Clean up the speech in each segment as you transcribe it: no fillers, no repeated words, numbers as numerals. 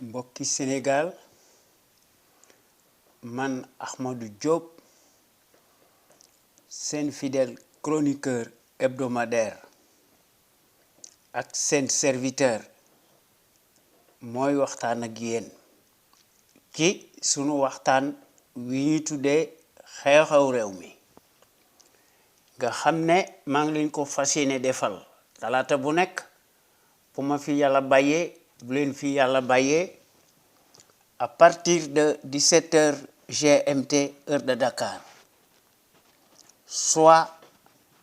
mbokki Sénégal man Ahmadou Diop seen fidèle chroniqueur hebdomadaire ak seen serviteur mooy waxtaan ak yéen ci sunu waxtaan wi ñu tuddee xew-xew réew mi nga xam ne maa ngi leen ko fas yéene defal talaata bu nekk bu ma fi yàlla bàyyee bu leen fi yàlla bàyyee à partir de 17h GMT heure de Dakar soit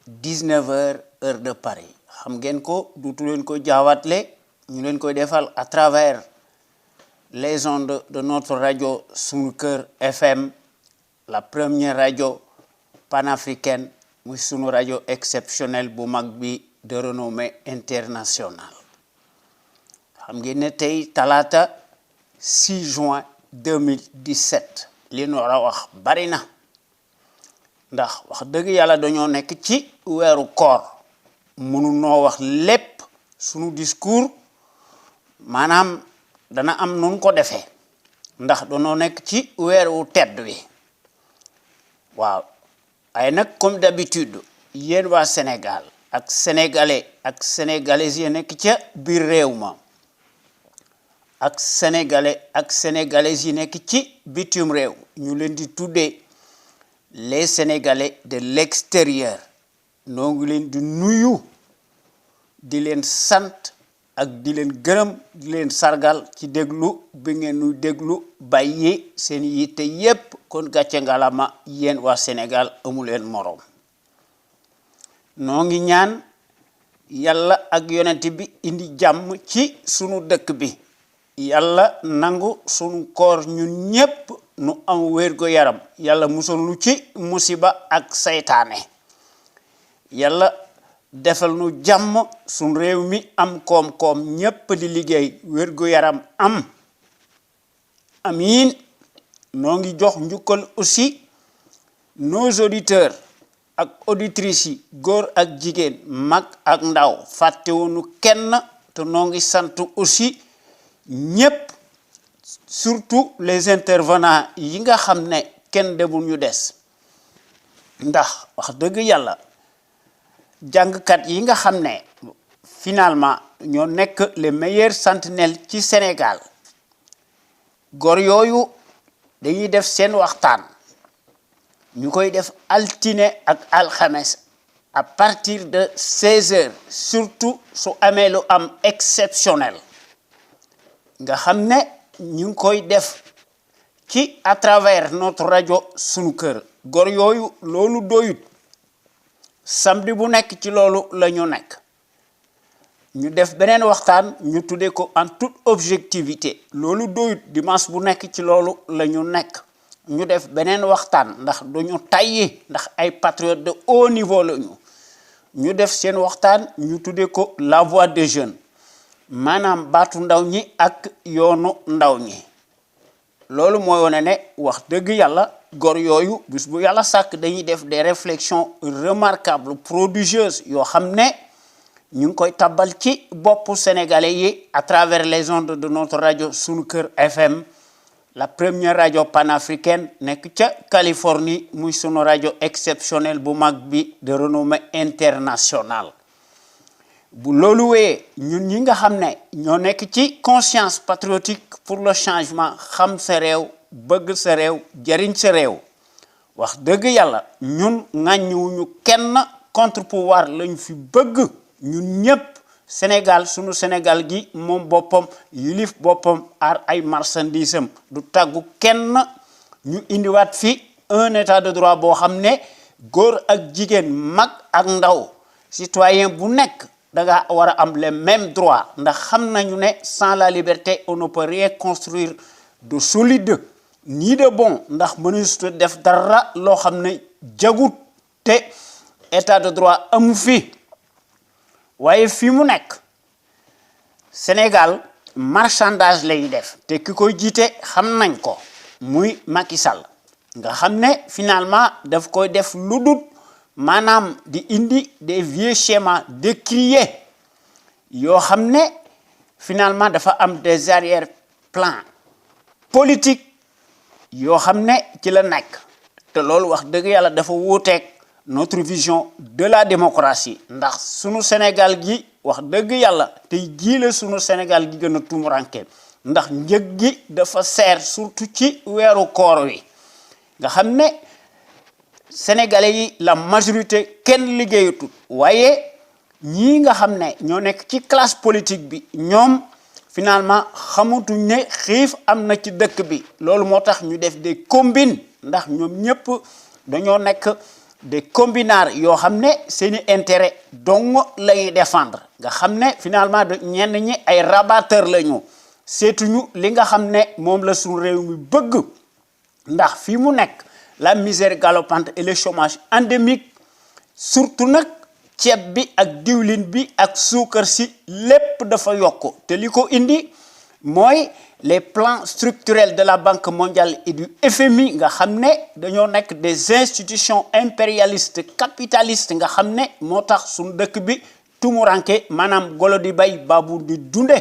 19h heure de Paris xam ngeen ko duutu leen ko jaawatle ñu leen koy defal à travers les ondes de notre radio Sunu Kër FM la première radio panafricaine muy sunu radio exceptionnelle bu mag bi de renommée internationale xam ngeen ne tey talaata 6 juin 2017 li ñu war a wax bari na ndax wax dëgg yàlla dañoo nekk ci weeru koor mënu noo wax lépp sunu discours maanaam dana am nun ko defee ndax dañoo nekk ci weeru tedd wi waaw ay nag comme d'habitude yéen waa Sénégal ak sénégalais ak sénégalaises yi nekk ca biir réew ma ak sénégalais ak sénégalaises yi nekk ci bitim réew ñu leen di tuddee les sénégalais de l'extérieur noo ngi leen di nuyu di leen sant ak di leen gërëm di leen sargal ci déglu bi ngeen nu déglu bàyyi seen yitte yépp kon gàcce ngalama yéen waa Sénégal amu leen moroom noo ngi ñaan yàlla ak yonent bi indi jàmm ci sunu dëkk bi yàlla nangu sunu koor ñun ñépp nu am wérgu yaram yàlla musal nu ci musiba ak saytaane yàlla defal nu jàmm sunu réew mi am koom-koom ñépp di liggéey wérgu yaram am amiin noo ngi jox njukkal aussi nos auditeurs ak auditrices yi góor ak jigéen mag ak ndaw fàttewuñu kenn te noo ngi sant aussi ñépp surtout les intervenants yi nga xam ne kenn demul ñu des ndax wax dëgg yàlla jàngkat yi nga xam ne finalement ñoo nekk les meilleurs sentinelles ci Sénégal góor yooyu dañuy def seen waxtaan ñu koy def altine ak alxames à partir de 16h surtout su amee lu am exceptionnel nga xam ne ñu ngi koy def ci à travers notre radio Sunu Kër góor yooyu loolu doyut samedi bu nekk ci loolu la ñu nekk ñu def beneen waxtaan ñu tuddee ko en toute objectivité loolu doyut dimanche bu nekk ci loolu la ñu nekk ñu def beneen waxtaan ndax duñu tàyyi ndax ay patriotes de haut niveau la ñu def seen waxtaan ñu tuddee ko la voix des jeunes maanaam baatu ndaw ñi ak yoonu ndaw ñi loolu mooy wane ne wax dëgg yàlla góor yooyu bis bu yàlla sàkk dañuy def des réflexions remarquables prodigieuses yoo xam ne ñu ngi koy tabal ci boppu sénégalais yi à travers les ondes de notre radio Sunu Kër FM la première radio panafricaine nekk ca Californie muy sunu radio exceptionnelle bu mag bi de renommée internationale bu loolu wee ñun ñi nga xam ne ñoo nekk ci conscience patriotique pour le changement xam sa réew bëgg sa réew jariñ sa réew wax dëgg yàlla ñun ŋàññiwuñu kenn contre pouvoir lañ fi bëgg ñun ñépp Sénégal sunu Sénégal gi moom boppam yilif boppam ar ay marchandises am du tàggu kenn ñu indiwaat fi un état de droit boo xam ne góor ak jigéen mag ak ndaw citoyen bu nekk da nga war a am les mêmes droits ndax xam nañu ne sans la liberté on ne peut rien construire de solide ni de bon ndax mënuñu def dara loo xam ne jagut te état de droit amu fi waaye fi mu nekk Sénégal marchandage lay def te ki koy jiite xam nañ ko muy Macky Sall nga xam ne finalement daf koy def lu dul maanaam di indi des vieux schémas décriés yoo xam ne finalement dafa am des arrière plan politique yoo xam ne ci la nekk te loolu wax dëgg yàlla dafa wuuteeg notre vision de la démocratie ndax sunu Sénégal gi wax dëgg yàlla tey jii la sunu Sénégal gi gën a tumuranke ndax njëg gi dafa seer surtout ci weeru koor wi nga xam ne sénégalais yi la majorité kenn liggéeyatul waaye ñii nga xam ne ñoo nekk ci classe politique bi ñoom finalement xamutuñ ne xiif am na ci dëkk bi loolu moo tax ñu def des combines ndax ñoom ñëpp dañoo nekk des combinards yoo xam ne seeni intérêt dong lay défendre nga xam ne finalement ñenn ñi ay rabatteurs la ñu seetuñu li nga xam ne moom la suñu réew mi bëgg ndax fii mu nekk la misère galopante et le chômage endémique surtout nag ceeb bi ak diwlin bi ak suukar si lépp dafa yokk te li ko indi mooy les plans structurels de la Banque mondiale et du FMI nga xam ne dañoo nekk des institutions impérialistes capitalistes nga xam ne moo tax suñu dëkk bi tumuranke maanaam golo di bay babu di dunde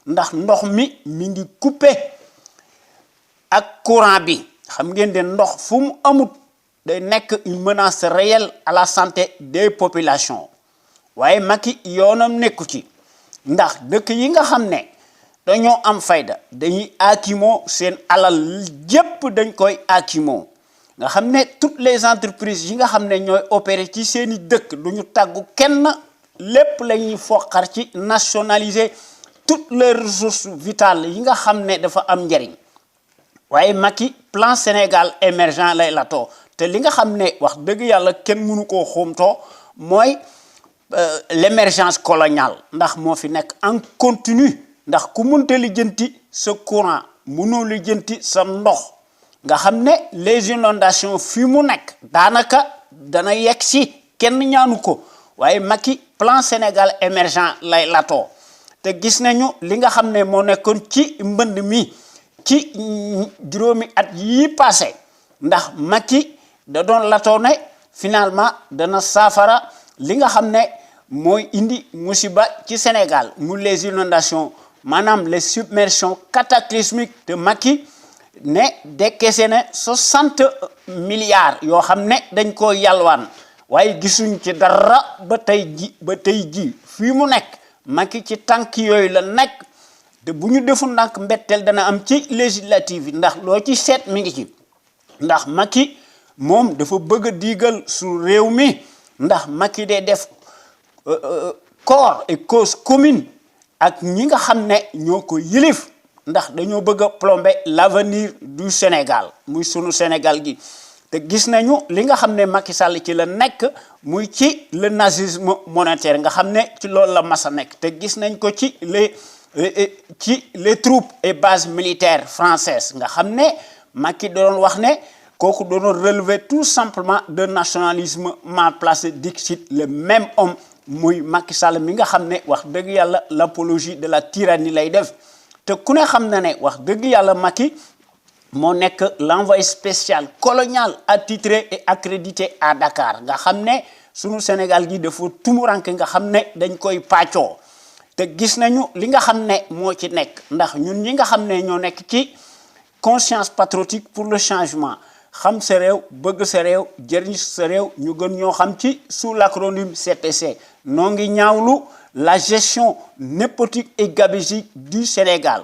ndax ndox mi ngi coupé ak courant bi xam ngeen de ndox fu mu amut day nekk une menace réelle à la santé des populations waaye Macky yoonam nekku ci ndax dëkk yi nga xam ne dañoo am fayda dañuy aakimoo seen alal jépp dañ koy aakimoo nga xam ne toutes les entreprises yi nga xam ne ñooy opérer ci seeni dëkk duñu tàggu kenn lépp la ñuy foqar ci nationaliser toutes les ressources vitales yi nga xam ne dafa am njariñ waaye Macky plan Sénégal émergent lay latoo te li nga xam ne wax dëgg yàlla kenn mënu koo xóomtoo mooy l'émergence coloniale ndax moo fi nekk en continu ndax ku mënta lijjanti sa courant mënoo lijjanti sa ndox nga xam ne les inondations fi mu nekk daanaka dana yegg si kenn ñaanu ko waaye Macky plan Sénégal émergent lay latoo te gis nañu li nga xam ne moo nekkoon ci mbënd mi ci juróomi at yii passé ndax Macky da doon latoo ne finalement dana saafara li nga xam ne mooy indi musiba ci Sénégal mu les inondations maanaam les submersions cataclysmiques de Macky ne décaissé ne 60 milliards yoo xam ne dañ ko yalwaan waaye gisuñ ci dara ba tey ji fii mu nekk Macky ci tànk yooyu la nekk te bu ñu defu ndànk mbetteel dana am ci législative yi ndax loo ci seet mi ngi ci ndax Macky moom dafa bëgg a diigal su réew mi ndax Macky day def corps et cause commune ak ñi nga xam ne ñoo ko yilif ndax dañoo bëgg a plomber l'avenir du Sénégal muy sunu Sénégal gi te gis nañu li nga xam ne Macky Sall ci la nekk muy ci le nazisme monétaire nga xam ne ci loolu la masa nekk te gis nañ ko ci les troupes et bases militaires françaises nga xam ne Macky doon wax ne kooku doon relever tout simplement de nationalisme mal placé dixit le même homme muy Macky Sall mi nga xam ne wax dëgg yàlla l'apologie de la tyrannie lay def te ku ne xam na ne wax dëgg yàlla Macky moo nekk l'envoyé spécial colonial attitré et accrédité à Dakar nga xam ne sunu Sénégal gi dafa tumuranke nga xam ne dañ koy pàccoo te gis nañu li nga xam ne moo ci nekk ndax ñun ñi nga xam ne ñoo nekk ci conscience patriotique pour le changement xam sa réew bëgg sa réew jëriñ sa réew ñu gën ñoo xam ci sous l'acronyme CPC noo ngi ñaawlu la gestion népotique et gabégique du Sénégal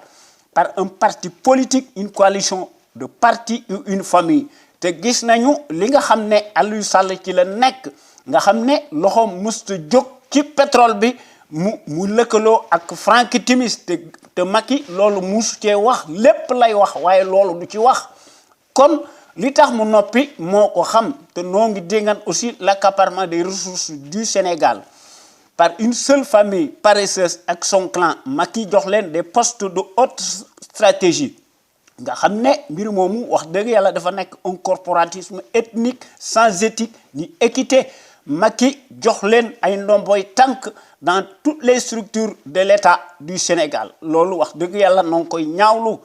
par un parti politique une coalition de partis ou une famille te gis nañu li nga xam ne Aliou Sall ci la nekk nga xam ne loxoom mësta jóg ci pétrole bi mu lëkkaloo ak Franck Timis te Macky loolu musu cee wax lépp lay wax waaye loolu du ci wax kon li tax mu noppi moo ko xam te noo ngi déngaan aussi l'accaparement des ressources du Sénégal par une seule famille paresseuse ak son clan Macky jox leen des postes de haute stratégie nga xam ne mbir moomu wax dëgg yàlla dafa nekk un corporatisme ethnique sans éthique ni équité Macky jox leen ay ndomboy tànk dans toutes les structures de l'État du Sénégal loolu wax dëgg yàlla noo ngi koy ñaawlu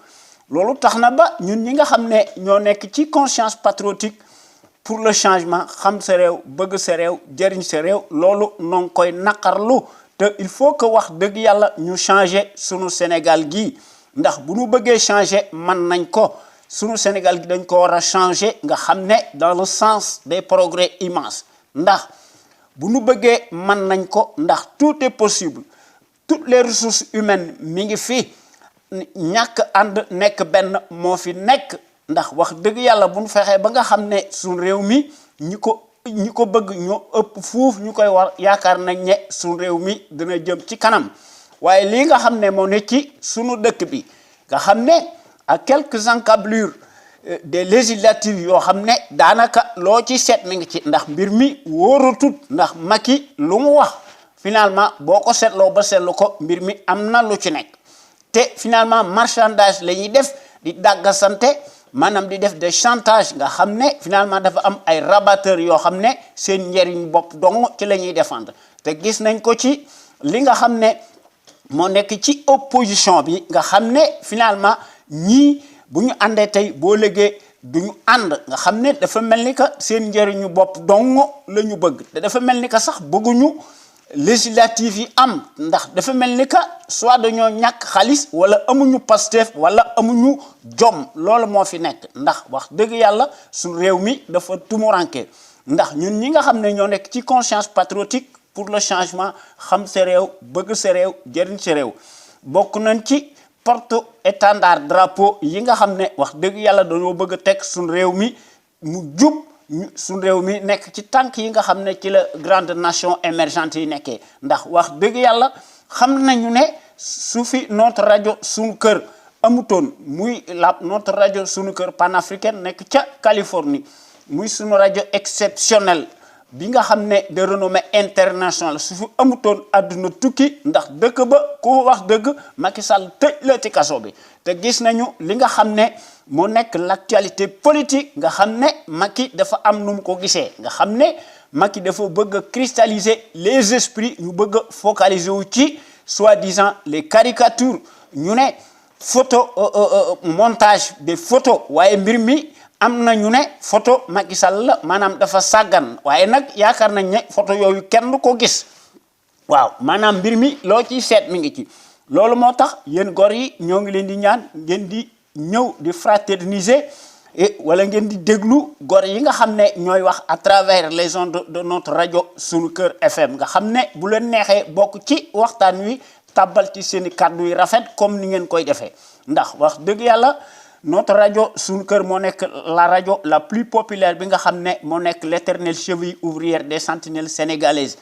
loolu tax na ba ñun ñi nga xam ne ñoo nekk ci conscience patriotique pour le changement xam sa réew bëgg sa réew jëriñ sa réew loolu noo ngi koy naqarlu te il faut que wax dëgg yàlla ñu changer sunu Sénégal gii ndax bu ñu bëggee changer man nañ ko sunu Sénégal gi dañ ko war a changer nga xam ne dans le sens des progrès immenses ndax bu ñu bëggee man nañ ko ndax tout est possible toutes les ressources humaines mi ngi fi ñàkk ànd nekk benn moo fi nekk ndax wax dëgg yàlla bu ñu fexee ba nga xam ne suñu réew mi ñi ko bëgg ñoo ëpp fuuf ñu koy war yaakaar nañ ne suñu réew mi dina jëm ci kanam waaye lii nga xam ne moo ne ci sunu dëkk bi nga xam ne à quelques encablures des législatives yoo xam ne daanaka loo ci seet mi ngi ci ndax mbir mi wóoratut ndax Macky lu mu wax finalement boo ko seetloo ba seetlu ko mbir mi am na lu ci nekk te finalement marchandage la ñuy def di dàggasante maanaam di def des chantage nga xam ne finalement dafa am ay rabatteurs yoo xam ne seen njëriñ bopp dong ci la ñuy défendre te gis nañ ko ci li nga xam ne moo nekk ci opposition bi nga xam ne finalement ñii bu ñu àndee tey boo léegee du ñu ànd nga xam ne dafa mel ni que seen njëriñu bopp dong la ñu bëgg te dafa mel ni que sax bëgguñu législative yi am ndax dafa mel ni que soit dañoo ñàkk xaalis wala amuñu Pastef wala amuñu jom loolu moo fi nekk ndax wax dëgg yàlla suñu réew mi dafa tumuranke ndax ñun ñi nga xam ne ñoo nekk ci conscience patriotique pour le changement xam sa réew bëgg sa réew jëriñ sa réew bokk nañ ci porte étendard drapeau yi nga xam ne wax dëgg yàlla dañoo bëgg a teg suñu réew mi mu jub suñu réew mi nekk ci tànk yi nga xam ne ci la grande nation émergente yi nekkee ndax wax dëgg yàlla xam nañu ne su fi notre rajo suñu kër amutoon muy notre rajo suñu kër panafricaine nekk ca Californie muy suñu rajo exceptionnel bi nga xam ne de renommée internationale su fi amutoon àdduna tukki ndax dëkk ba ku wax dëgg Macky Sall tëj la ci kaso bi te gis nañu li nga xam ne moo nekk l'actualité politique nga xam ne Macky dafa am nu mu ko gisee nga xam ne Macky dafa bëgg a cristalliser les esprits ñu bëgg a focaliser wu ci soi-disant les caricatures ñu ne photo montage des photos waaye mbir mi am na ñu ne photo Macky Sall la maanaam dafa sàggan waaye nag yaakaar nañ ne photo yooyu kenn du ko gis waaw maanaam mbir mi loo ciy seet mi ngi ci loolu moo tax yéen gor yi ñoo ngi leen di ñaan ngeen di ñëw di fraterniser wala ngeen di déglu gor yi nga xam ne ñooy wax à travers les ondes de notre rajo sunu kër FM nga xam ne bu leen neexee bokk ci waxtaan wi tàbbal ci seen i kàddu yi rafet comme ni ngeen koy defee ndax wax dëgg yàlla notre rajo sunu kër moo nekk la rajo la plus populaire bi nga xam ne moo nekk l'éternelle cheville ouvrière des sentinelles sénégalaises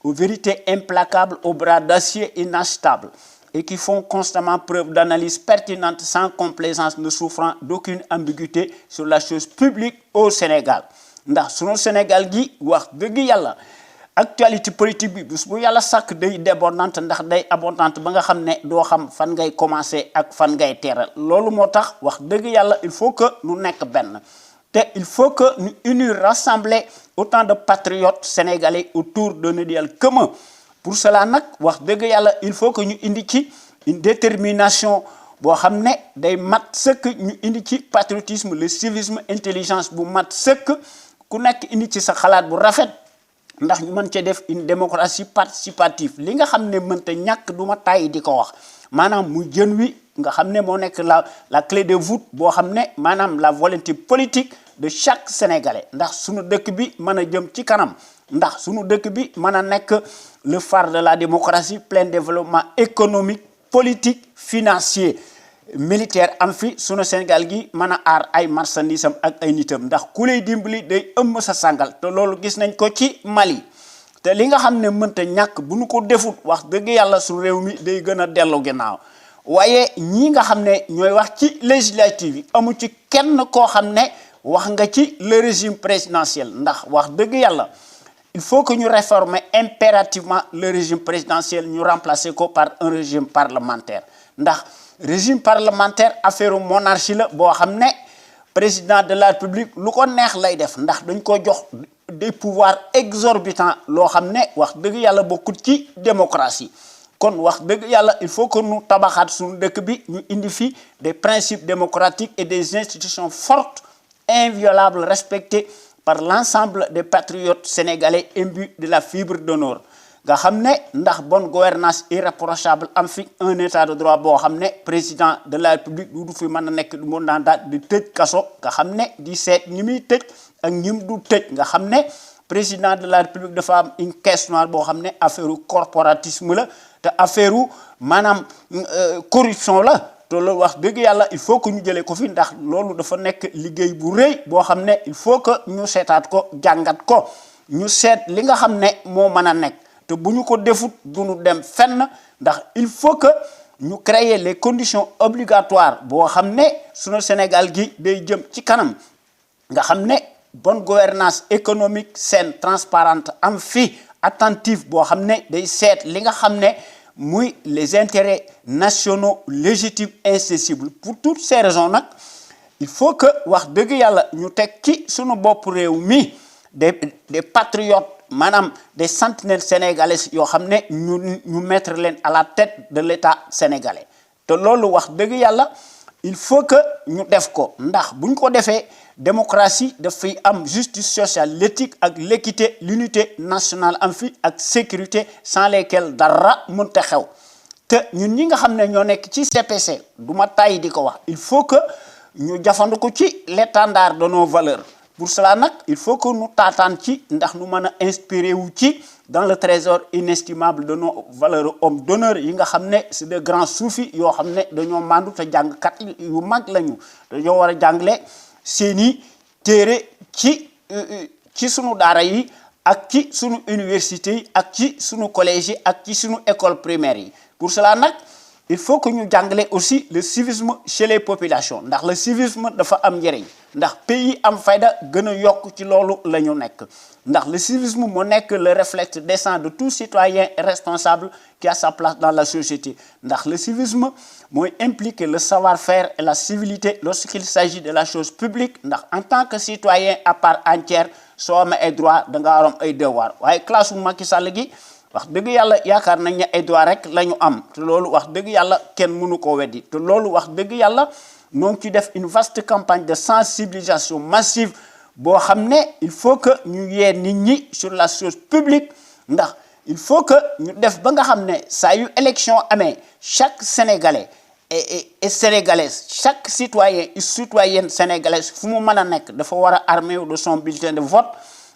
aux vérités implacables aux bras d'acier inachetables et qui font constamment preuve d'analyse pertinente sans complaisance ne souffrant d'aucune ambiguïté sur la chose publique au Sénégal ndax sunu Sénégal gi wax dëgg yàlla actualité politique bi bés bu yàlla sàkk day débordante ndax day abondante ba nga xam ne doo xam fan ngay commencer ak fan ngay teeral loolu moo tax wax dëgg yàlla il faut que nu nekk benn te il faut que ñu unir rassembler autant de patriotes sénégalais autour d'un idéal commun pour cela nag wax dëgg yàlla il faut que ñu indi ci une détermination boo xam ne day mat sëkk ñu indi ci patriotisme le civisme intelligence bu mat sëkk ku nekk indi ci sa xalaat bu rafet ndax ñu mën cee def une démocratie participative li nga xam ne mënta ñàkk du ma tàyyi di ko wax maanaam mu jën wi nga xam ne moo nekk la clé de voûte boo xam ne maanaam la volonté politique de chaque Sénégalais ndax suñu dëkk bi mën a jëm ci kanam ndax suñu dëkk bi mën a nekk le phare de la démocratie plein développement économique politique financier militaire am fi sunu Sénégal gi mën a aar ay marchandise am ak ay nitam ndax ku lay dimbali day ëmm sa sàngal te loolu gis nañ ko ci Mali te li nga xam ne mënta ñàkk bu nu ko defut wax dëgg yàlla su réew mi day gën a dellu ginnaaw waaye ñii nga xam ne ñooy wax ci législative yi amu ci kenn koo xam ne wax nga ci le régime présidentiel ndax wax dëgg yàlla il faut que ñu réformer impérativement le régime présidentiel ñu remplacer ko par un régime parlementaire ndax régime parlementaire affaire monarchie la boo xam ne président de la République lu ko neex lay def ndax dañ ko jox des pouvoirs exorbitants loo xam ne wax dëgg yàlla bokkut ci démocratie kon wax dëgg yàlla il faut que ñu tabaxaat suñu dëkk bi ñu indi fi des principes démocratiques et des institutions fortes inviolables respectées par l'ensemble des patriotes sénégalais imbus de la fibre d'honneur nga xam ne ndax bonne gouvernance irréprochable am fi un état de droit boo xam ne président de la république du fi mën a nekk du mën daal di tëj kaso nga xam ne di seet ñi muy tëj ak ñim du tëj nga xam ne président de la république dafa am une caisse noire boo xam ne affaire corporatisme la te affaire maanaam corruption la te loolu wax dëgg yàlla il faut que ñu jëlee ko fi ndax loolu dafa nekk liggéey bu rëy boo xam ne il faut que ñu seetaat ko jàngat ko ñu seet li nga xam ne moo mën a nekk te bu ñu ko defut duñu dem fenn ndax il faut que ñu créer les conditions obligatoires boo xam ne sunu Sénégal gi day jëm ci kanam nga xam ne bonne gouvernance économique saine transparente am fi attentive boo xam ne day seet li nga xam ne muy les intérêts nationaux légitimes incessibles pour toutes ces raisons nag il faut que wax dëgg yàlla ñu teg ci sunu bopp réew mi des patriotes maanaam des sentinelles sénégalais yoo xam ne ñu mettre leen à la tête de l'État sénégalais te loolu wax dëgg yàlla il faut que ñu def ko ndax bu ñu ko defee démocratie dafay am justice sociale l'éthique ak l'équité l'unité nationale am fi ak sécurité sans lesquelles dara mënta xew te ñun ñi nga xam ne ñoo nekk ci CPC du ma tàyyi di ko wax il faut que ñu jafandiku ci l'étendard de nos valeurs pour cela nag il faut que ñu taataan ci ndax ñu mën a inspiré wu ci dans le trésor inestimable de nos valeurs hommes d'honneur yi nga xam ne c'est de grands soufis yoo xam ne dañoo mandu te jàngkat yu mag lañu dañoo war a jàngale seeni téere ci sunu daara yi ak ci sunu université yi ak ci sunu collège yi ak ci sunu école primaire yi pour cela nag il faut que ñu jàngale aussi le civisme chez les populations ndax le civisme dafa am njëriñ ndax pays am fayda gën a yokk ci loolu la ñu nekk ndax le civisme moo nekk le réflexe décent de tout citoyen responsable qui a sa place dans la société ndax le civisme mooy impliquer le savoir-faire et la civilité lorsqu'il s'agit de la chose publique ndax en tant que citoyen à part entière soo amee ay droit da nga am ay devoir waaye classe bu Macky Sall gi wax dëgg yàlla yaakaar nañ ne ay droit rek la ñu am te loolu wax dëgg yàlla kenn mënu koo weddi te loolu wax dëgg yàlla ñoo ngi ci def une vaste campagne de sensibilisation massive boo xam ne il faut que ñu yee nit ñi sur la chose publique ndax il faut que ñu def ba nga xam ne saa yu élection amee chaque sénégalais et sénégalaise chaque citoyen et citoyenne sénégalaise fu mu mën a nekk dafa war a armé de son bulletin de vote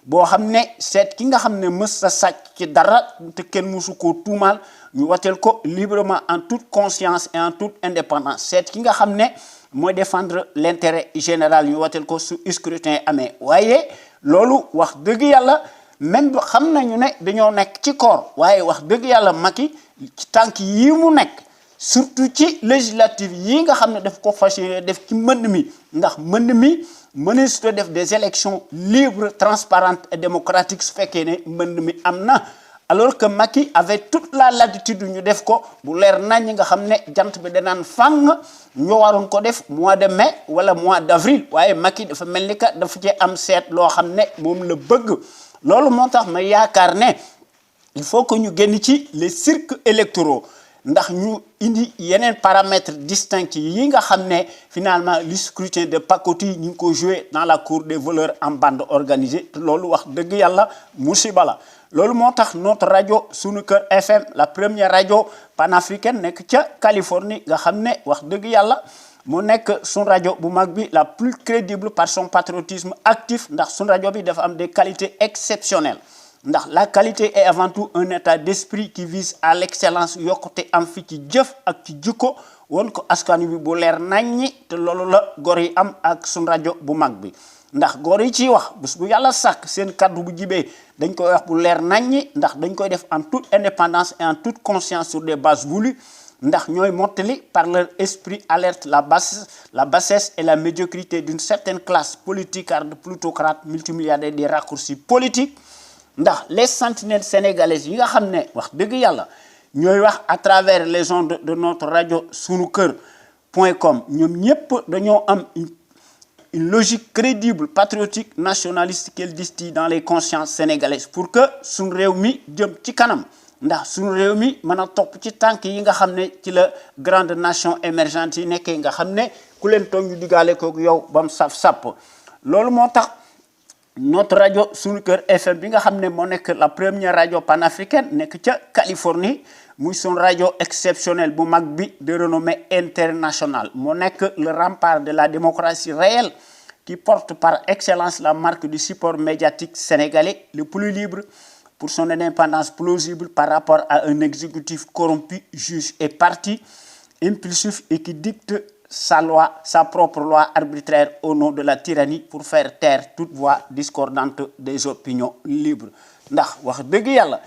boo xam ne seet ki nga xam ne mës sa sàcc ci dara te kenn mësu koo tuumaal ñu wateel ko librement en toute conscience et en toute indépendance seet ki nga xam ne mooy défendre l'intérêt général ñu wateel ko su scrutin amee waaye loolu wax dëgg yàlla même xam nañu ne dañoo nekk ci koor waaye wax dëgg yàlla Macky ci tànk yi mu nekk surtout ci législative yi nga xam ne daf ko fas yéene def ci mbënd mi ndax mbënd mi mënees na def des élections libres transparentes et démocratiques su fekkee ne mbënd mi am na alors que Macky avait toute la latitude ñu def ko bu leer nañ nga xam ne jant bi danaan fang ñu waroon ko def mois de mai wala mois d'avril waaye Macky dafa mel ni que dafa ci am seet loo xam ne moom la bëgg loolu moo tax ma yaakaar ne il faut que ñu génn ci les cirques électoraux ndax ñu indi yeneen paramètres distincts yi nga xam ne finalement le scrutin de pacotille ñu ngi ko joué dans la cour des voleurs en bande organisée te loolu wax dëgg yàlla musiba la loolu moo tax notre rajo Sunu Kër FM la première rajo panafricaine nekk ca Californie nga xam ne wax dëgg yàlla mu nekk sunu rajo bu mag bi la plus crédible par son patriotisme actif ndax sunu rajo bi dafa am des qualités exceptionnelles ndax la qualité est avant tout un état d'esprit qui vise à l'excellence yokkute am fi ci jëf ak ci jikko woon ko askan bi bu leer naññi te loolu la góor yi am ak sunu rajo bu mag bi ndax góor yi ciy wax bés bu yàlla sàkk seen kaddu bu jibee dañ koy wax bu leer naññi ndax dañ koy def en toute indépendance et en toute conscience sur des bases voulues ndax ñooy mottali par leur esprit alerte la bassesse et la médiocrité d'une certaine classe politicarde plutocrate multimilliardaire des raccourcis politiques ndax les sentinelles sénégalaises yi nga xam ne wax dëgg yàlla ñooy wax à travers les ondes de notre rajo sunukër.com ñoom ñëpp dañoo am une logique crédible patriotique nationaliste qu'elle distille dans les consciences sénégalaises pour que suñu réew mi jëm ci kanam ndax suñu réew mi mën a topp ci tànk yi nga xam ne ci la grande nation émergente yi nekkee nga xam ne ku leen toog ñu diggaale koog yow ba mu saf sàpp loolu moo tax notre radio Sunu Kër FM bi nga xam ne moo nekk la première radio panafricaine nekk ca Californie muy son radio exceptionnel bu mag bi de renommée internationale moo nekk le rempart de la démocratie réelle qui porte par excellence la marque du support médiatique sénégalais le plus libre pour son indépendance plausible par rapport à un exécutif corrompu, juge et parti, impulsif et qui dicte sa loi, sa propre loi arbitraire au nom de la tyrannie pour faire taire toute voix discordante des opinions libres. ndax wax dëgg yàlla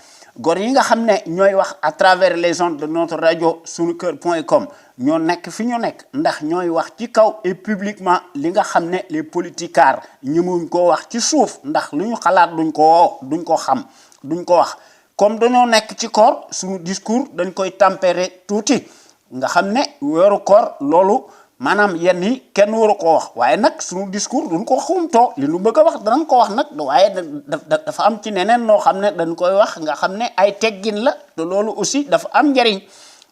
góor yi nga xam ne ñooy wax à travers les ondes de notre radio sunuker.com ñoo nekk fi ñu nekk ndax ñooy wax ci kaw et publiquement li nga xam ne les politicards ñemuñ ko wax ci suuf ndax lu ñu xalaat duñ ko xam duñ ko wax comme dañoo nekk ci koor suñu discours dañ koy tempérer tuuti nga xam ne weeru koor loolu maanaam yenn yi kenn waru ko wax waaye nag suñu discours duñ ko xumtoo li nu bëgg a wax danañ ko wax nag waaye dafa am ci neneen noo xam ne dañ koy wax nga xam ne ay teggin la te loolu aussi dafa am njariñ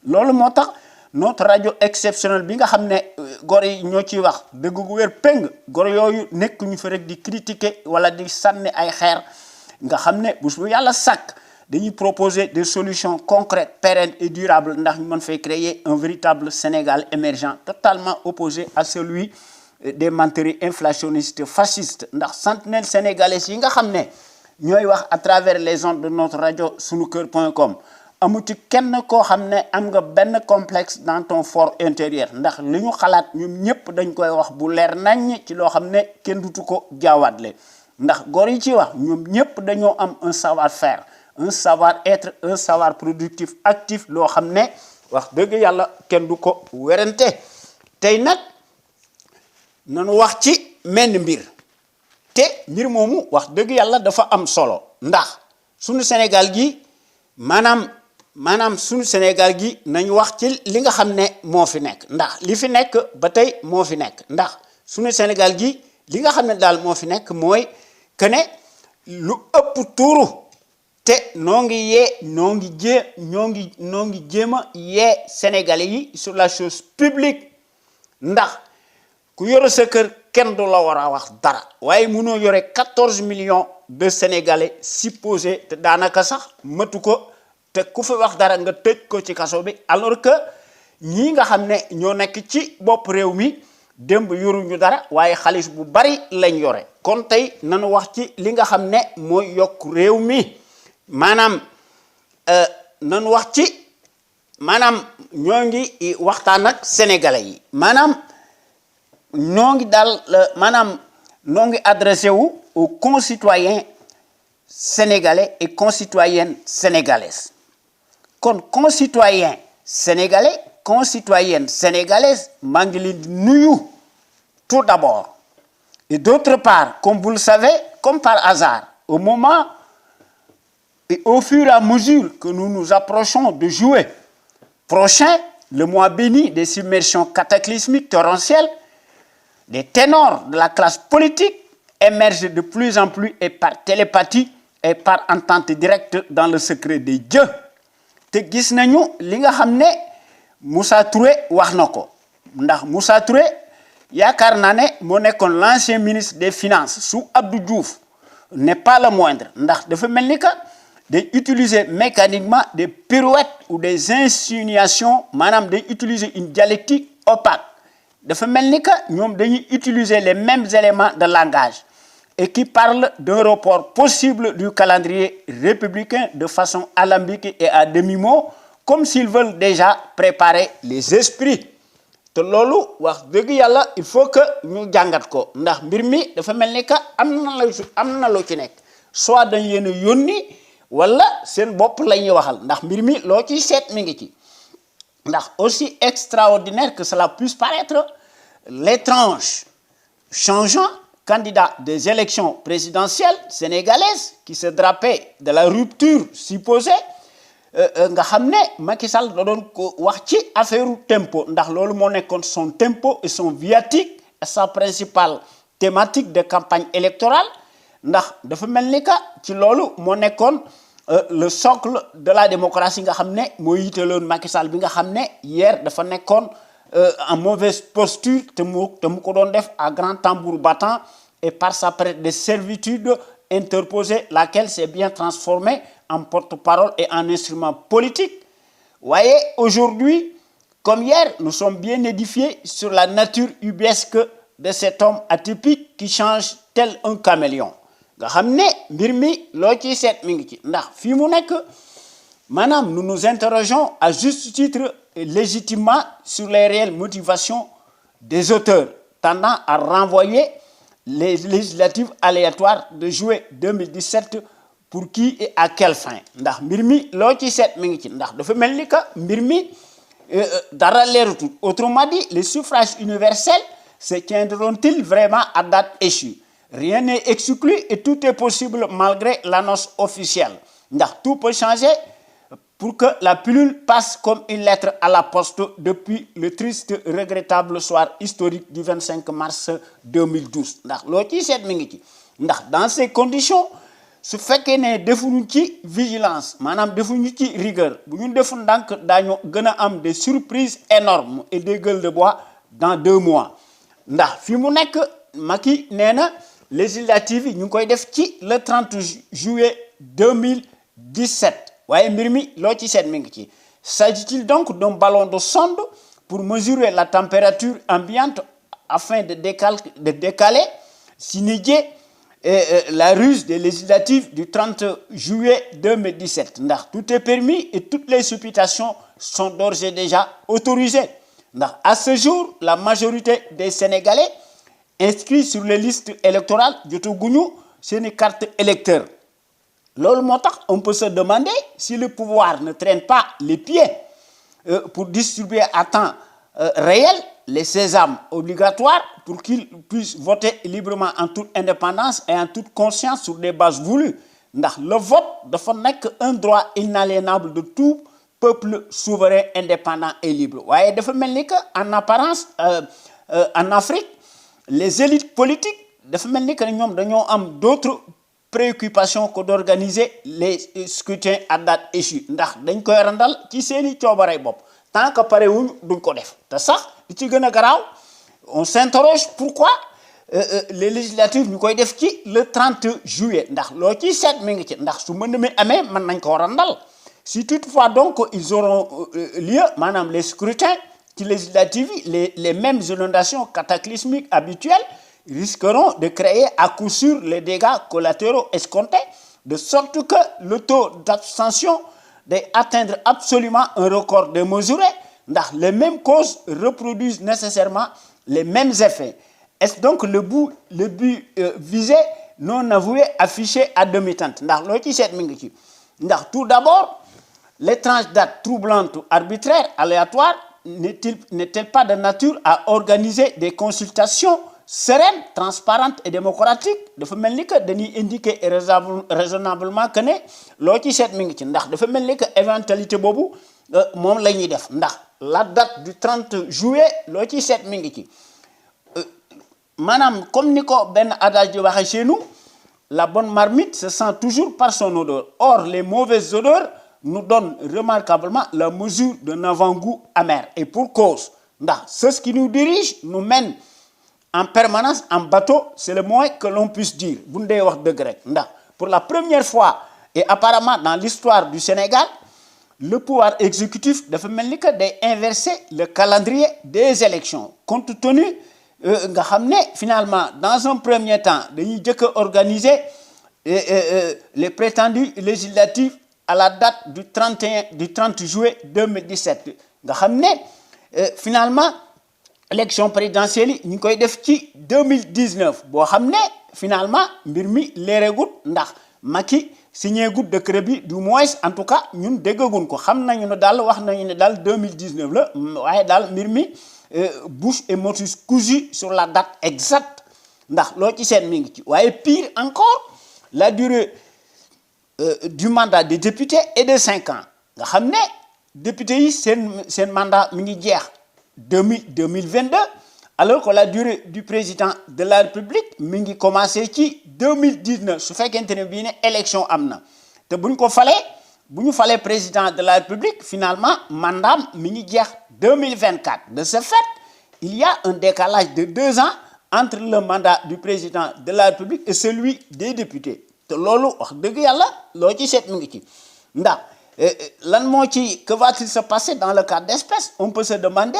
loolu moo tax notre radio exceptionnelle bi nga xam ne góor yi ñoo ciy wax dëgg gu wér péng góor yooyu nekk ñu fa rek di critiquer wala di sànni ay xeer nga xam ne bés bu yàlla sàkk dañuy proposer des solutions concrètes pérennes et durables ndax ñu mën fay créer un véritable Sénégal émergent totalement opposé à celui des menteries inflationnistes fascistes ndax sentinelles sénégalais yi nga xam ne ñooy wax à travers les ondes de notre radio sunuker.com amu ci kenn koo xam ne am nga benn complexe dans ton fort intérieur ndax li ñu xalaat ñoom ñëpp dañ koy wax bu leer nañ ci loo xam ne kenn dutu ko jaawaatle ndax góor yi ci wax ñoom ñëpp dañoo am un savoir-faire un savoir-être un savoir productif actif loo xam ne wax dëgg yàlla kenn du ko werante tey nag nanu wax ci menn mbir te mbir moomu wax dëgg yàlla dafa am solo ndax suñu Sénégal gi maanaam suñu Sénégal gi nañu wax ci li nga xam ne moo fi nekk ndax li fi nekk ba tey moo fi nekk ndax suñu Sénégal gi li nga xam ne daal moo fi nekk mooy que ne lu ëpp tuuru te noo ngi jéem a yee Sénégalais yi sur la chose publique ndax ku yore sa kër kenn du la war a wax dara waaye mënoo yore 14 millions de Sénégalais supposés te daanaka sax matu ko te ku fi wax dara nga tëj ko ci kaso bi alors que ñii nga xam ne ñoo nekk ci bopp réew mi démb yoruñu dara waaye xaalis bu bari lañ yore kon tey nanu wax ci li nga xam ne mooy yokk réew mi maanaam nanu wax ci maanaam ñoo ngi waxtaan ak sénégalais yi maanaam ñoo ngi daal maanaam noo ngi adressé wu aux concitoyens sénégalais et concitoyennes sénégalaises kon concitoyens sénégalais concitoyennes sénégalaises maa ngi leen di nuyu tout d'abord et d'autre part comme vous le savez comme par hasard au moment et au fur et à mesure que nous nous approchons de juillet prochain le mois béni des submersions cataclysmiques torrentielles des ténors de la classe politique émergent de plus en plus et par télépathie et par entente directe dans le secret des dieux te gis nañu li nga xam ne Moussa Touré wax na ko ndax Moussa Touré yaakaar naa ne moo nekkoon l'ancien ministre des finances sous Abdou Diouf n'est pas le moindre ndax dafa mel ni que day utiliser mécaniquement des pirouettes ou des insinuations maanaam day utiliser une dialectique opaque dafa mel ni que ñoom dañuy utiliser les mêmes éléments de langage et qui parlent d'un report possible du calendrier républicain de façon alambiquée et à demi-mot comme s'ils veulent déjà préparer les esprits te loolu wax dëgg yàlla il faut que ñu jàngat ko ndax mbir mi dafa mel ni que am na lu ci nekk soit dañ leen a yónni wala seen bopp la ñuy waxal ndax mbir mi loo ciy seet mi ngi ci ndax aussi extraordinaire que cela puisse paraître l'étrange changeant candidat des élections présidentielles sénégalaises qui se drapait de la rupture supposée nga xam ne Macky Sall da doon ko wax ci affaire tempo ndax loolu moo nekkoon son tempo et son viatique et sa principale thématique de campagne électorale ndax dafa mel ni que ci loolu moo nekkoon le socle de la démocratie nga xam ne moo yitaloon Macky Sall bi nga xam ne hier dafa nekkoon en mauvaise posture te mu ko doon def à grand tambour battant et par sa période de servitude interposée, laquelle s'est bien transformée en porte-parole et en instrument politique. Voyez, aujourd'hui, comme hier, nous sommes bien édifiés sur la nature ubuesque de cet homme atypique qui change tel un caméléon. Nga xam ne mbir mi loo ciy seet mi ngi ci ndax fii mu nekk maanaam nous nous interrogeons à juste titre et légitimement sur les réelles motivations des auteurs tendant à renvoyer les législatives aléatoires de juillet 2017 pour qui et à quelle fin ndax mbir mi loo ci seet mi ngi ci ndax dafa mel ni que mbir mi dara leeratul. Autrement dit, les suffrages universels se tiendront-ils vraiment à date échue? Rien n'est exclu et tout est possible malgré l'annonce officielle. ndax tout peut changer pour que la pilule passe comme une lettre à la poste depuis le triste regrettable soir historique du 25 mars 2012 ndax loo ciy seet mi ngi ci ndax dans ces conditions su fekkee ne defuñu ci vigilance maanaam defuñu ci rigueur bu ñu defu ndànk daañu gën a am des surprises énormes et des gueules de bois dans 2 mois ndax fi mu nekk Macky nee na législative yi ñu ngi koy def ci le 30 juillet 2017 waaye mbir mi loo ci seet mi ngi ci. S'agit-il donc d'un ballon de sonde pour mesurer la température ambiante afin de décaler signifier la ruse des législatives du 30 juillet 2017 ndax tout est permis et toutes les supputations sont d'ores et déjà autorisées ndax à ce jour la majorité des Sénégalais inscrits sur les listes électorales jotaguñu seeni carte électeur. Loolu moo tax on peut se demander si le pouvoir ne traîne pas les pieds pour distribuer à temps réel les sésames obligatoires pour qu'ils puissent voter librement en toute indépendance et en toute conscience sur des bases voulues ndax le vote dafa nekk un droit inaliénable de tout peuple souverain indépendant et libre. waaye dafa mel ni que en apparence en Afrique les élites politiques dafa mel ni que ñoom dañoo am d'autres préoccupation que d'organiser les scrutins à date échue ndax dañ koy randal ci seeni coobarey bopp tant que pare wuñ duñ ko def te sax li ci gën a garaaw on s'interroge pourquoi les législatives ñu koy def ci le 30 juillet ndax loo ciy seet mi ngi ci ndax su mën mi amee mën nañ ko randal si toutefois donc ils auront lieu maanaam les scrutins ci législatives yi les mêmes inondations cataclysmiques habituelles risqueront de créer à coup sûr les dégâts collatéraux escomptés, de sorte que le taux d'abstention doit atteindre absolument un record démesuré, ndax les mêmes causes reproduisent nécessairement les mêmes effets. Est-ce donc le but visé non avoué affiché à demi-teinte ndax loo ci seet mi ngi ci ndax tout d'abord l'étrange date troublante arbitraire aléatoire n'est-elle pas de nature à organiser des consultations sereine, transparente et démocratique dafa mel ni que dañuy indiquer raisonnablement que ne loo ci seet mi ngi ci ndax dafa mel ni que éventualité boobu moom la ñuy def ndax la date du 30 juillet loo ci seet mi ngi ci maanaam comme ni ko benn adage di waxee chez nous la bonne marmite se sent toujours par son odeur. Or les mauvaises odeurs nous donnent remarquablement la mesure d'un avant-goût amer et pour cause ndax ceux qui nous dirigent nous mènent en permanence en bateau, c'est le moins que l'on puisse dire. Pour la première fois, et apparemment dans l'histoire du Sénégal, le pouvoir exécutif dafa mel ni que day inverser le calendrier des élections. Compte tenu nga xam ne finalement dans un premier temps dañuy jëkk a organiser les prétendues législatives à la date du 30 juillet 2017 nga xam ne finalement élection présidentielle yi ñu koy def ci 2019 boo xam ne finalement mbir mi leereegut ndax Macky signé gut décret bi du moins en tout cas ñun déggagun ko xam nañu ne daal wax nañu ne daal 2019 la waaye daal mbir mi bouche et motus cousus sur la date exacte ndax loo ci seen mi ngi ci waaye pire encore la durée du mandat des députés est de 5 ans nga xam ne députés yi seen mandat mi ngi jeex 2022 alors que la durée du président de la République mi ngi commencé ci 2019 su fekkente ne bii ne élection am na te bu ñu falee président de la République finalement mandat mi ngi jeex 2024 de ce fait il y a un décalage de 2 ans entre le mandat du président de la République et celui des députés te loolu wax dëgg yàlla loo ci seet mi ngi ci ndax lan moo ci que va-t-il se passer dans le cas d'espèce on peut se demander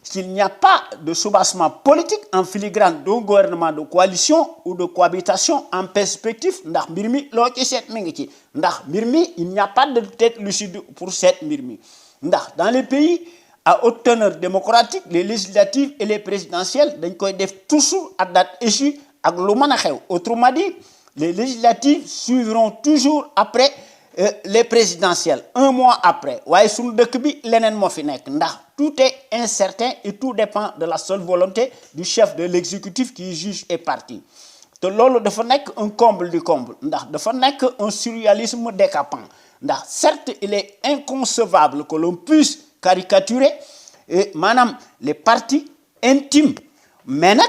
s'il n'y a pas de soubassement politique en filigrane d'un gouvernement de coalition ou de cohabitation en perspective ndax mbir mi loo ci seet mi ngi ci ndax mbir mi il n'y a pas de tête lucide pour seet mbir mi ndax dans les pays à haute teneur démocratique les législatives et les présidentielles dañ koy def toujours à date échue ak lu mën a xew autrement dit les législatives suivront toujours après les présidentielles un mois après waaye suñu dëkk bi leneen moo fi nekk ndax tout est incertain et tout dépend de la seule volonté du chef de l'exécutif qui juge et parti te loolu dafa nekk un comble du comble ndax dafa nekk un surréalisme décapant ndax certes il est inconcevable que l'on puisse caricaturer maanaam les partis intimes mais nag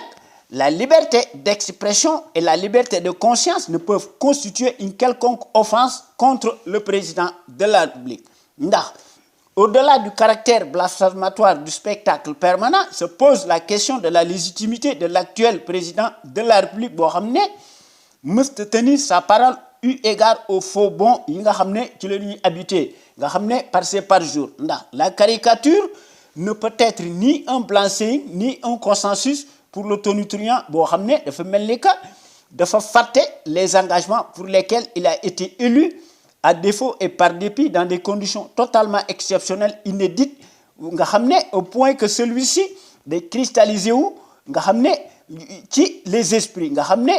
la liberté d'expression et la liberté de conscience ne peuvent constituer une quelconque offense contre le président de la République ndax au-delà du caractère blasphématoire du spectacle permanent se pose la question de la légitimité de l'actuel président de la République boo xam ne mësta tenir sa parole eu égard aux faux bons yi nga xam ne ci la ñuy habité nga xam ne passé par jour ndax la caricature ne peut être ni un blanc-seing ni un consensus pour le tonitruant boo xam ne dafa mel ni que dafa fàtte les engagements pour lesquels il a été élu à défaut et par dépit dans des conditions totalement exceptionnelles inédites nga xam ne au point que celui-ci day cristalliser wu nga xam ne ci les esprits nga xam ne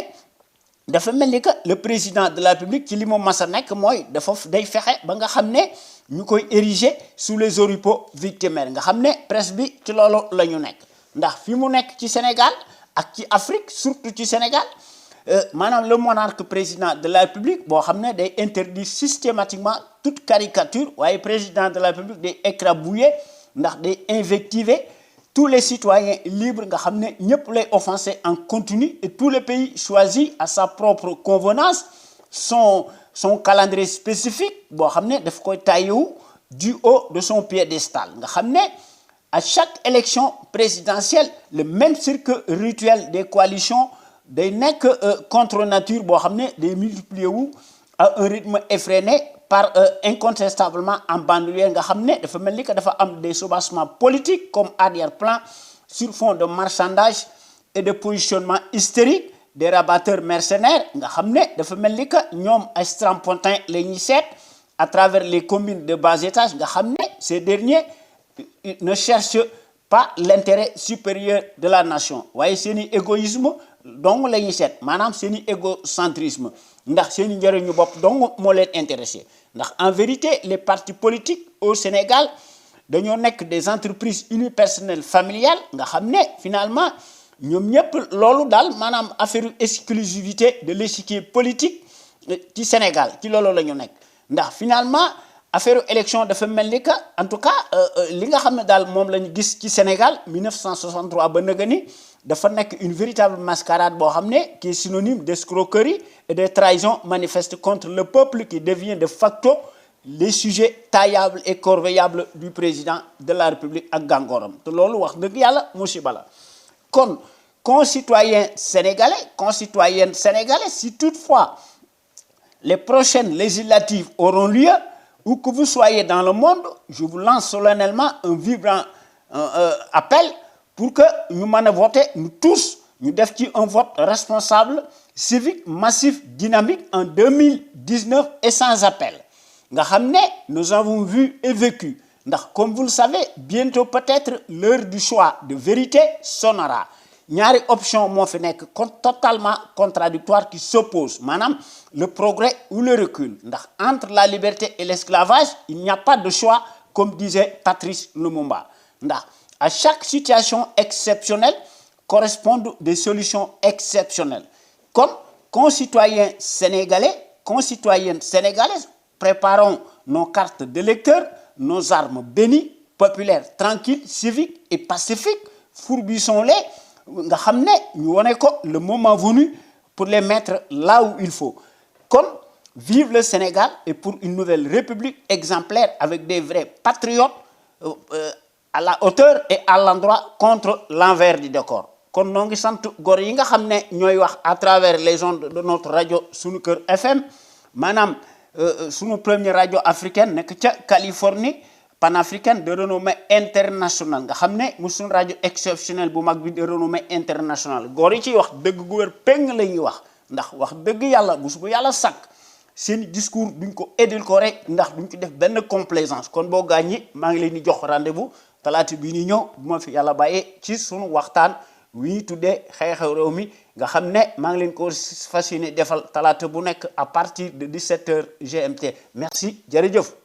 dafa mel ni que le président de la République ci li mu mas a nekk mooy dafa day fexe ba nga xam ne ñu koy ériger sous les oripeaux victimaires nga xam ne presse bi ci loolu la ñu nekk ndax fi mu nekk ci Sénégal ak ci Afrique surtout ci Sénégal maanaam le monarque président de la République boo xam ne day interdire systématiquement toute caricature waaye président de la République day écrabouiller ndax day invectiver tous les citoyens libres nga xam ne ñëpp lay offenser en continu et tous les pays choisis à sa propre convenance son calendrier spécifique boo xam ne daf koy taillewu du haut de son piédestal nga xam ne à chaque élection présidentielle le même cirque rituel des coalitions day nekk contre nature boo xam ne day multiplier wu à un rythme effréné par incontestablement en bandoulière nga xam ne dafa mel ni que dafa am des soubassements politiques comme arrière-plan sur fond de marchandage et de positionnement hystérique des rabatteurs mercenaires nga xam ne dafa mel ni que ñoom ay strapontins la ñuy seet à travers les communes de bas étage nga xam ne ces derniers ne cherchent pas l'intérêt supérieur de la nation waaye seeni égoïsme donc la ñuy seet maanaam seeni égocentrisme ndax seeni njëriñu bopp donc moo leen intéressé ndax en vérité les partis politiques au Sénégal dañoo nekk des entreprises unipersonnelles familiales nga xam ne finalement ñoom ñëpp loolu daal maanaam affaire exclusivité de l'échiquier politique ci Sénégal ci loolu la ñu nekk ndax finalement affaire élection dafa mel ni que en tout cas li nga xam ne daal moom la ñu gis ci Sénégal 1963 ba nëga ni dafa nekk une véritable mascarade boo xam ne qui est synonyme d'escroquerie et de trahison manifeste contre le peuple qui devient de facto les sujets taillables et corveillables du président de la République ak gàngooram te loolu wax dëgg yàlla musiba la kon concitoyens sénégalais si toutefois les prochaines législatives auront lieu où que vous soyez dans le monde je vous lance solennellement un vibrant appel pour que ñu mën a voter nous tous ñu def ci un vote responsable civique massif dynamique en 2019 et sans appel nga xam ne nous avons vu et vécu ndax comme vous le savez bientôt peut-être l'heure du choix de vérité sonnera ñaari option moo fi nekk totalement contradictoire qui s'opposent maanaam le progrès ou le recul ndax entre la liberté et l'esclavage il n'y a pas de choix comme disait Patrice Lumumba ndax à chaque situation exceptionnelle correspondent des solutions exceptionnelles comme concitoyens sénégalaises préparons nos cartes d'électeurs nos armes bénies populaires tranquilles civiques et pacifiques fourbissons-les nga xam ne ñu wone ko le moment venu pour les mettre là où il faut kon vive le Sénégal et pour une nouvelle république exemplaire avec des vrais patriotes à la hauteur et à l'endroit contre l'envers du décor kon noo ngi sant gor yi nga xam ne ñooy wax à travers les ondes de notre rajo Sunu Kër FM maanaam sunu première rajo africaine nekk ca Californie panafricaine de renommée internationale nga xam ne mu sunu rajo exceptionnel bu mag bi de renommée internationale gor yi ciy wax dëgg gu wér péng la ñuy wax ndax wax dëgg yàlla bu yàlla sàkk seen discours duñ ko édulcoré ndax duñ ci def benn complaisance kon boo gaañi maa ngi leen di jox rendez-vous talaata bii ni ñëw bu ma fi yàlla bàyyee ci sunu waxtaan wi ñu tuddee xew-xew réew mi nga xam ne maa ngi leen ko fas yéene defal talaata bu nekk à partir de 17h GMT merci jërëjëf.